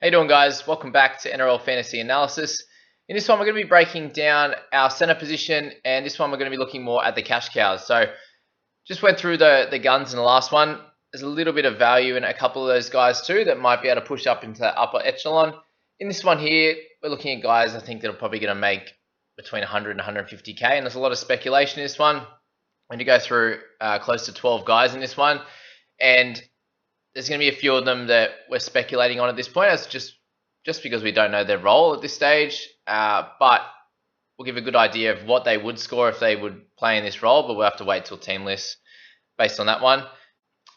How you doing, guys? Welcome back to NRL Fantasy Analysis. In this one, we're going to be breaking down our center position, and this one we're going to be looking more at the cash cows. So just went through the guns in the last one. There's a little bit of value in a couple of those guys too that might be able to push up into that upper echelon. In this one here, we're looking at guys I think that are probably going to make between 100 and 150k, and there's a lot of speculation in this one. I'm going to go through close to 12 guys in this one, and there's going to be a few of them that we're speculating on at this point. It's just because we don't know their role at this stage, but we'll give a good idea of what they would score if they would play in this role, but we'll have to wait till team lists based on that one.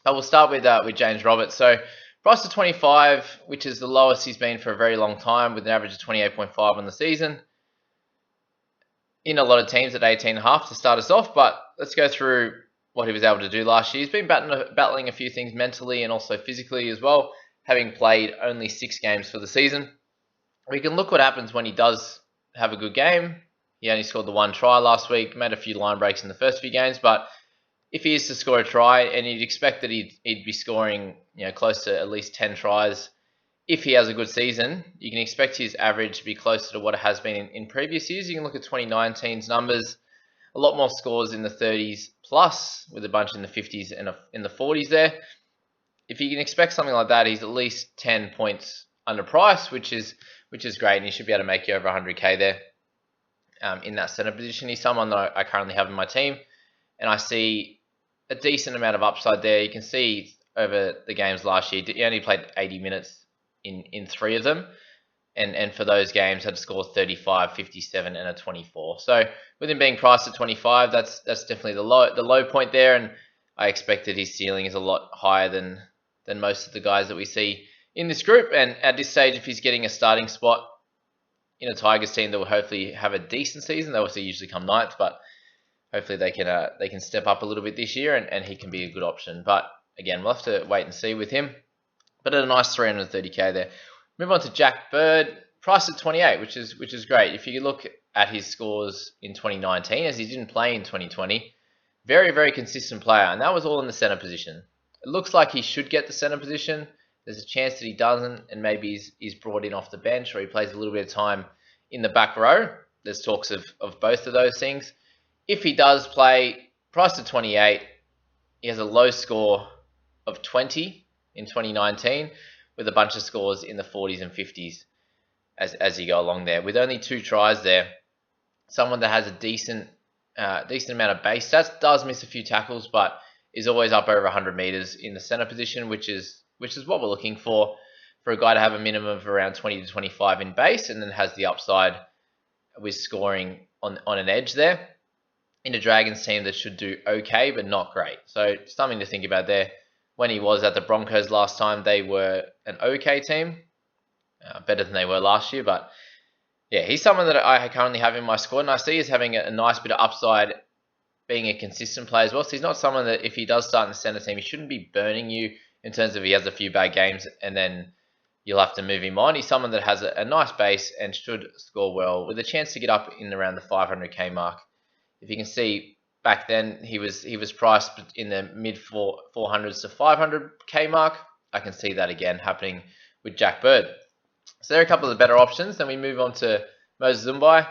But we'll start with James Roberts. So price to 25, which is the lowest he's been for a very long time, with an average of 28.5 on the season. In a lot of teams at 18.5 to start us off, but let's go through what he was able to do last year. He's been battling a few things mentally and also physically as well, having played only 6 games for the season. We can look what happens when he does have a good game. He only scored the 1 try last week, made a few line breaks in the first few games, but if he is to score a try, and you'd expect that he'd be scoring close to at least 10 tries, if he has a good season, you can expect his average to be closer to what it has been in previous years. You can look at 2019's numbers, a lot more scores in the 30s plus, with a bunch in the 50s and in the 40s there. If you can expect something like that, he's at least 10 points underpriced, which is great, and he should be able to make you over 100k there in that center position. He's someone that I currently have in my team, and I see a decent amount of upside there. You can see over the games last year, he only played 80 minutes in 3 of them. And for those games, had to score 35, 57, and a 24. So with him being priced at 25, that's definitely the low point there. And I expect that his ceiling is a lot higher than most of the guys that we see in this group. And at this stage, if he's getting a starting spot in a Tigers team that will hopefully have a decent season, they obviously usually come ninth, but hopefully they can step up a little bit this year, and he can be a good option. But again, we'll have to wait and see with him. But at a nice 330k there. Move on to Jack Bird, priced at 28, which is great. If you look at his scores in 2019, as he didn't play in 2020, very, very consistent player, and that was all in the center position. It looks like he should get the center position. There's a chance that he doesn't, and maybe he's brought in off the bench, or he plays a little bit of time in the back row. There's talks of both of those things. If he does play, priced at 28, he has a low score of 20 in 2019, with a bunch of scores in the 40s and 50s as you go along there. With only 2 tries there, someone that has a decent amount of base stats, does miss a few tackles, but is always up over 100 meters in the center position, which is what we're looking for a guy to have a minimum of around 20 to 25 in base, and then has the upside with scoring on an edge there. In a Dragons team that should do okay, but not great. So something to think about there. When he was at the Broncos last time, they were an okay team, better than they were last year. But yeah, he's someone that I currently have in my squad, and I see as having a nice bit of upside, being a consistent player as well. So he's not someone that if he does start in the center team, he shouldn't be burning you in terms of he has a few bad games and then you'll have to move him on. He's someone that has a nice base and should score well, with a chance to get up in around the 500k mark. If you can see, back then he was priced in the mid 400s to 500k mark. I can see that again happening with Jack Bird. So there are a couple of the better options. Then we move on to Moses Zumba.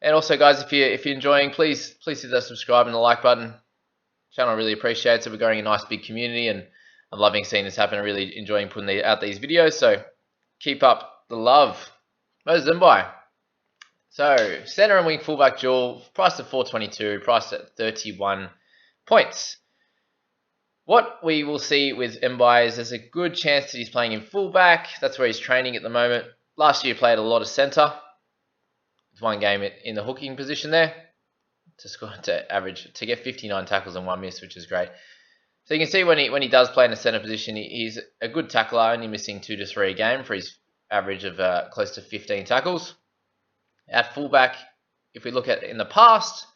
And also, guys, if you're enjoying, please hit that subscribe and the like button. Channel really appreciates it. We're growing a nice big community, and I'm loving seeing this happen. I'm really enjoying putting out these videos. So keep up the love. Moses Zumba. So, center and wing fullback dual, priced at 422, priced at 31 points. What we will see with Mbai is there's a good chance that he's playing in fullback. That's where he's training at the moment. Last year he played a lot of center. It's 1 game in the hooking position there to get 59 tackles and 1 miss, which is great. So you can see when he does play in the center position, he's a good tackler, only missing 2 to 3 a game for his average of close to 15 tackles. At fullback, if we look at in the past,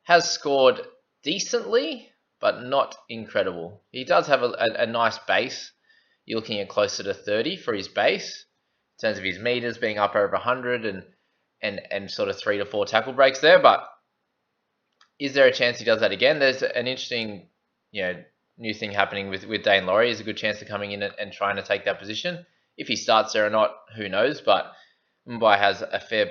has scored decently, but not incredible. He does have a nice base. You're looking at closer to 30 for his base, in terms of his meters being up over 100 and sort of 3 to 4 tackle breaks there. But is there a chance he does that again? There's an interesting, new thing happening with Dane Laurie. There's a good chance of coming in and trying to take that position. If he starts there or not, who knows? But Mumbai has a fair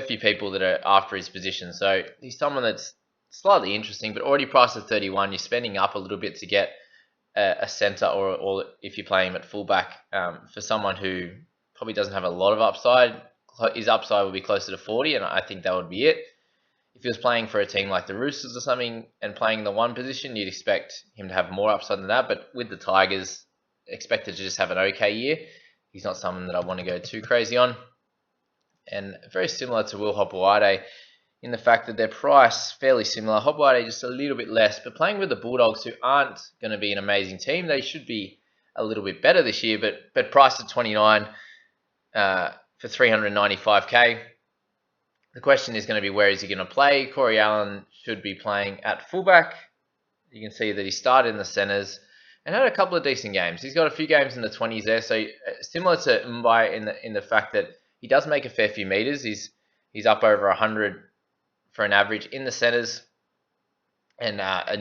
few people that are after his position. So he's someone that's slightly interesting, but already priced at 31. You're spending up a little bit to get a centre, or if you're playing him at fullback, for someone who probably doesn't have a lot of upside. His upside will be closer to 40, and I think that would be it. If he was playing for a team like the Roosters or something and playing in the one position, you'd expect him to have more upside than that. But with the Tigers, expected to just have an okay year. He's not someone that I want to go too crazy on. And very similar to Will Hopoate in the fact that their price fairly similar. Hopoate just a little bit less, but playing with the Bulldogs, who aren't going to be an amazing team, they should be a little bit better this year. But priced at 29 for 395k. The question is going to be, where is he going to play? Corey Allan should be playing at fullback. You can see that he started in the centres and had a couple of decent games. He's got a few games in the 20s there, so similar to Mumbai in the fact that he does make a fair few meters. He's up over 100 for an average in the centres, and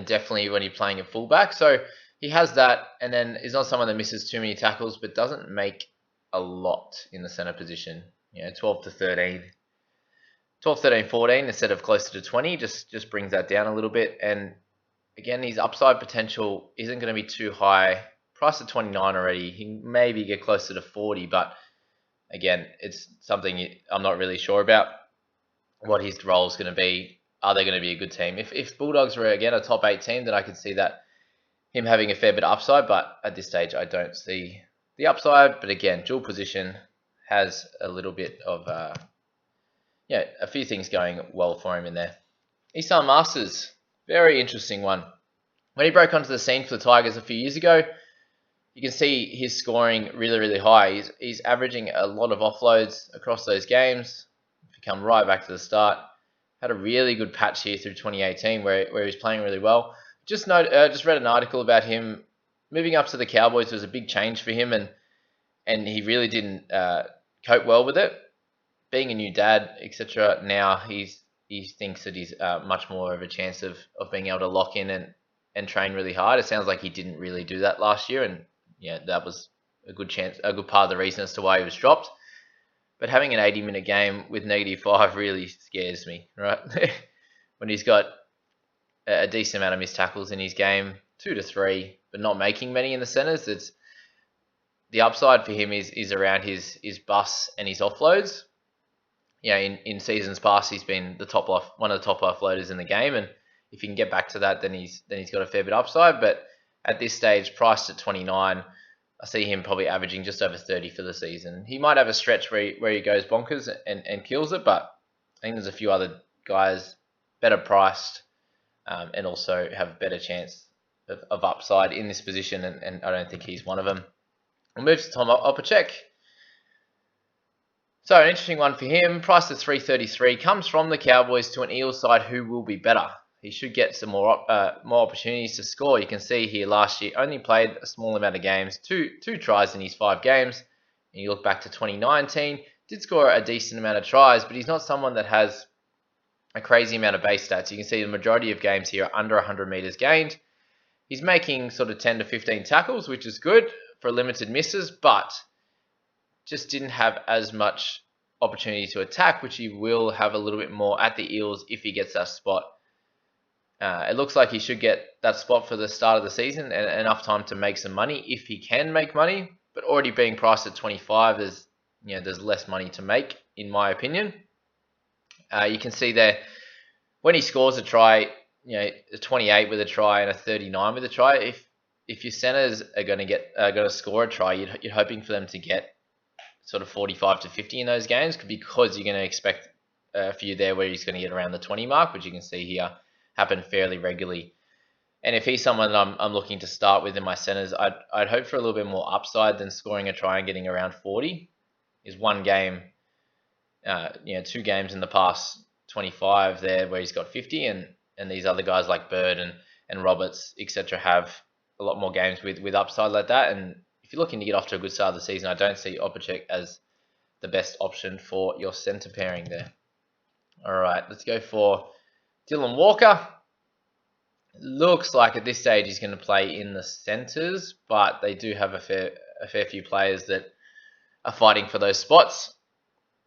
definitely when you're playing a fullback. So he has that, and then he's not someone that misses too many tackles, but doesn't make a lot in the centre position. 12 to 13. 12, 13, 14 instead of closer to 20 just brings that down a little bit. And again, his upside potential isn't going to be too high. Price at 29 already. He can maybe get closer to 40, but again, it's something I'm not really sure about what his role is going to be. Are they going to be a good team? If Bulldogs were, again, a top 8 team, then I could see that him having a fair bit of upside, but at this stage, I don't see the upside. But again, dual position has a little bit of... a few things going well for him in there. Isan Masters, very interesting one. When he broke onto the scene for the Tigers a few years ago, you can see his scoring really, really high. He's averaging a lot of offloads across those games. If you come right back to the start, had a really good patch here through 2018 where he was playing really well. Just read an article about him moving up to the Cowboys was a big change for him, and he really didn't cope well with it. Being a new dad, etc. Now he thinks that he's much more of a chance of being able to lock in and train really hard. It sounds like he didn't really do that last year, and that was a good part of the reason as to why he was dropped. But having an 80-minute game with -5 really scares me, right? When he's got a decent amount of missed tackles in his game, 2 to 3, but not making many in the centres. It's the upside for him is around his busts and his offloads. In seasons past, he's been one of the top offloaders in the game, and if he can get back to that, then he's got a fair bit upside. But at this stage, priced at 29, I see him probably averaging just over 30 for the season. He might have a stretch where he goes bonkers and kills it, but I think there's a few other guys better priced and also have a better chance of upside in this position, and I don't think he's one of them. We'll move to Tom Opacic. So an interesting one for him, priced at 333, comes from the Cowboys to an Eels side who will be better. He should get some more opportunities to score. You can see here last year only played a small amount of games, two tries in his 5 games. And you look back to 2019, did score a decent amount of tries, but he's not someone that has a crazy amount of base stats. You can see the majority of games here are under 100 meters gained. He's making sort of 10 to 15 tackles, which is good for limited misses, but just didn't have as much opportunity to attack, which he will have a little bit more at the Eels if he gets that spot. It looks like he should get that spot for the start of the season and enough time to make some money if he can make money. But already being priced at 25, there's less money to make, in my opinion. You can see there when he scores a try, a 28 with a try and a 39 with a try. If your centers are going to score a try, you're hoping for them to get sort of 45 to 50 in those games, because you're going to expect a few there where he's going to get around the 20 mark, which you can see here happen fairly regularly. And if he's someone that I'm looking to start with in my centers, I'd hope for a little bit more upside than scoring a try and getting around 40. Is one game, 2 games in the past 25 there where he's got 50, and these other guys like Bird and Roberts, etc., have a lot more games with upside like that. And if you're looking to get off to a good start of the season, I don't see Opacic as the best option for your centre pairing there. All right, let's go for Dylan Walker. Looks like at this stage he's going to play in the centres, but they do have a a fair few players that are fighting for those spots.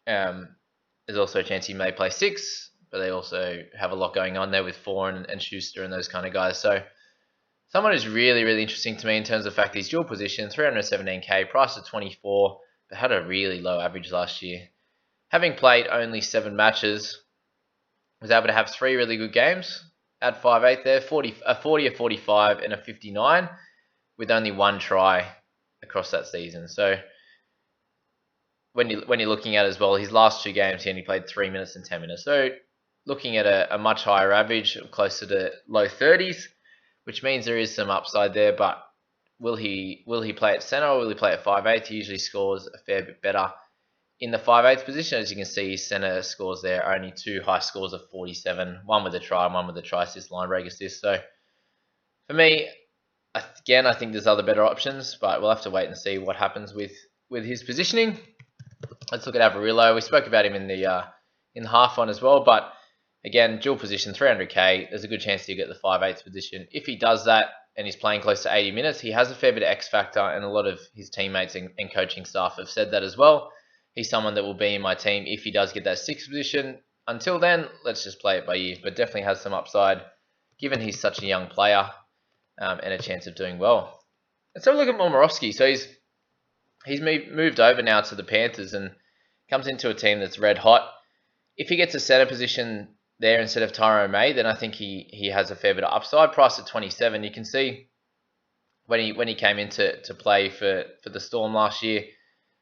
There's also a chance he may play 6, but they also have a lot going on there with 4 and Schuster and those kind of guys. So someone who's really, really interesting to me in terms of the fact that he's dual position, 317k, price of 24, but had a really low average last year. Having played only 7 matches, was able to have 3 really good games at 5'8" there, a 40, a 45, and a 59, with only 1 try across that season. So when you're looking at it as well, his last 2 games, he only played 3 minutes and 10 minutes. So looking at a much higher average, closer to low 30s, which means there is some upside there. But will he play at centre or will he play at 5'8"? He usually scores a fair bit better in the 5'8" position. As you can see, centre scores there are only 2 high scores of 47, one with a try and one with a try assist, line break assist. So for me, again, I think there's other better options, but we'll have to wait and see what happens with his positioning. Let's look at Avarillo. We spoke about him in the half one as well, but again, dual position, 300k. There's a good chance he'll get the 5'8" position. If he does that and he's playing close to 80 minutes, he has a fair bit of X factor, and a lot of his teammates and coaching staff have said that as well. He's someone that will be in my team if he does get that 6th position. Until then, let's just play it by ear, but definitely has some upside given he's such a young player and a chance of doing well. Let's have a look at Momorowski. So he's moved over now to the Panthers and comes into a team that's red hot. If he gets a centre position there instead of Tyrone May, then I think he has a fair bit of upside. Price at 27. You can see when he came in to play for the Storm last year,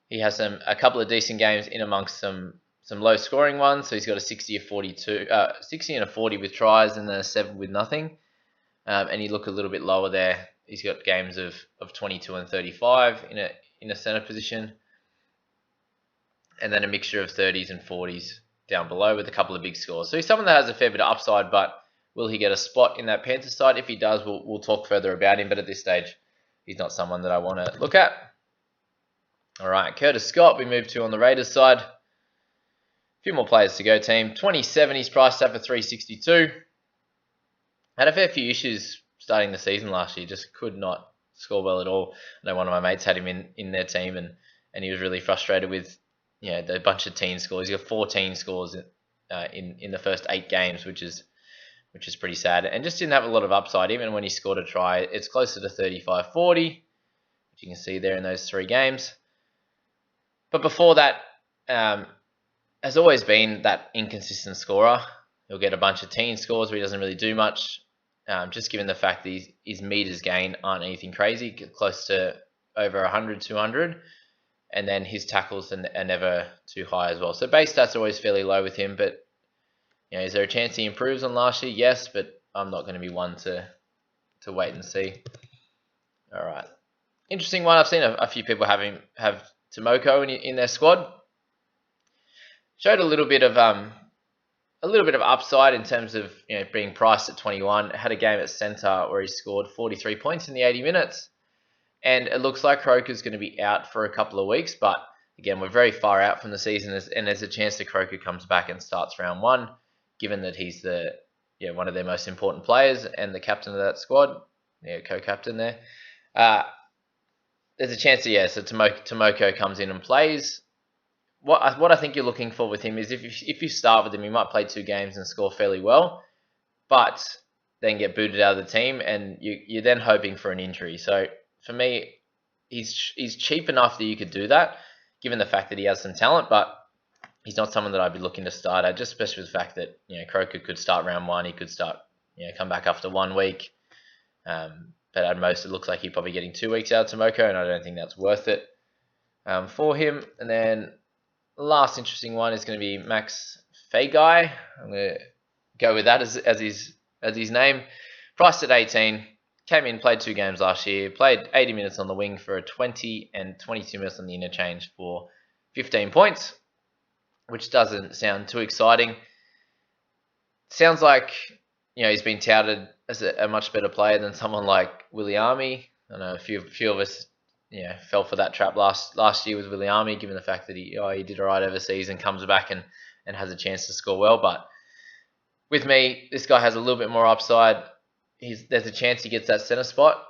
he has a couple of decent games in amongst some low scoring ones. So he's got a 60 and a 40 with tries and then a 7 with nothing. And you look a little bit lower there. He's got games of 22 and 35 in a centre position, and then a mixture of 30s and 40s down below with a couple of big scores. So he's someone that has a fair bit of upside, but will he get a spot in that Panthers side? If he does, we'll talk further about him, but at this stage, he's not someone that I want to look at. All right, Curtis Scott, we move to on the Raiders side. A few more players to go, team. 27, he's priced up for 362. Had a fair few issues starting the season last year, just could not score well at all. I know one of my mates had him in their team, and he was really frustrated with the bunch of teen scores. He got 14 scores in the first 8 games, which is pretty sad, and just didn't have a lot of upside. Even when he scored a try, it's closer to 35-40, which you can see there in those 3 games. But before that, has always been that inconsistent scorer. He'll get a bunch of teen scores where he doesn't really do much, just given the fact that his meters gained aren't anything crazy, close to over 100, 200, and then his tackles are never too high as well. So base stats are always fairly low with him, but is there a chance he improves on last year? Yes, but I'm not going to be one to wait and see. All right, interesting one. I've seen a few people have Tomoko in their squad. Showed a little bit of upside in terms of being priced at 21. Had a game at centre where he scored 43 points in the 80 minutes, and it looks like Croker's going to be out for a couple of weeks. But again, we're very far out from the season, and there's a chance that Croker comes back and starts round 1, given that he's one of their most important players and the captain of that squad, co-captain there. There's a chance that so Tomoko comes in and plays. What I think you're looking for with him is if you start with him, he might play 2 games and score fairly well, but then get booted out of the team, and you're then hoping for an injury. So for me, he's cheap enough that you could do that, given the fact that he has some talent, but he's not someone that I'd be looking to start at, just especially with the fact that Croker could start round 1, he could start come back after 1 week. But at most, it looks like he's probably getting 2 weeks out of Tomoko, and I don't think that's worth it for him. And then the last interesting one is going to be Max Faga. I'm going to go with that as his name. Priced at 18. Came in, played 2 games last year. Played 80 minutes on the wing for a 20 and 22 minutes on the interchange for 15 points, which doesn't sound too exciting. Sounds like he's been touted as a much better player than someone like Williami. I know a few of us fell for that trap last year with Williami, given the fact that he did all right overseas and comes back and has a chance to score well. But with me, this guy has a little bit more upside. There's a chance he gets that centre spot,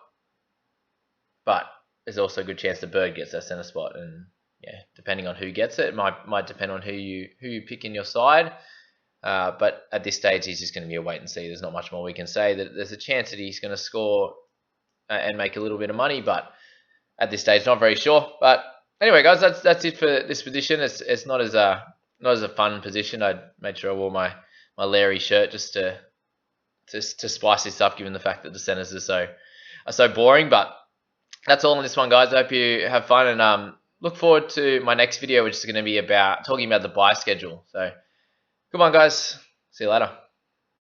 but there's also a good chance the Bird gets that centre spot, and yeah, depending on who gets it, might depend on who you pick in your side. But at this stage, he's just going to be a wait and see. There's not much more we can say. That there's a chance that he's going to score and make a little bit of money, but at this stage, not very sure. But anyway, guys, that's it for this position. It's not as a fun position. I made sure I wore my Larry shirt just to spice this up, given the fact that the centers are so boring. But that's all on this one, guys. I hope you have fun, and look forward to my next video, which is going to be talking about the buy schedule. So, come on, guys. See you later.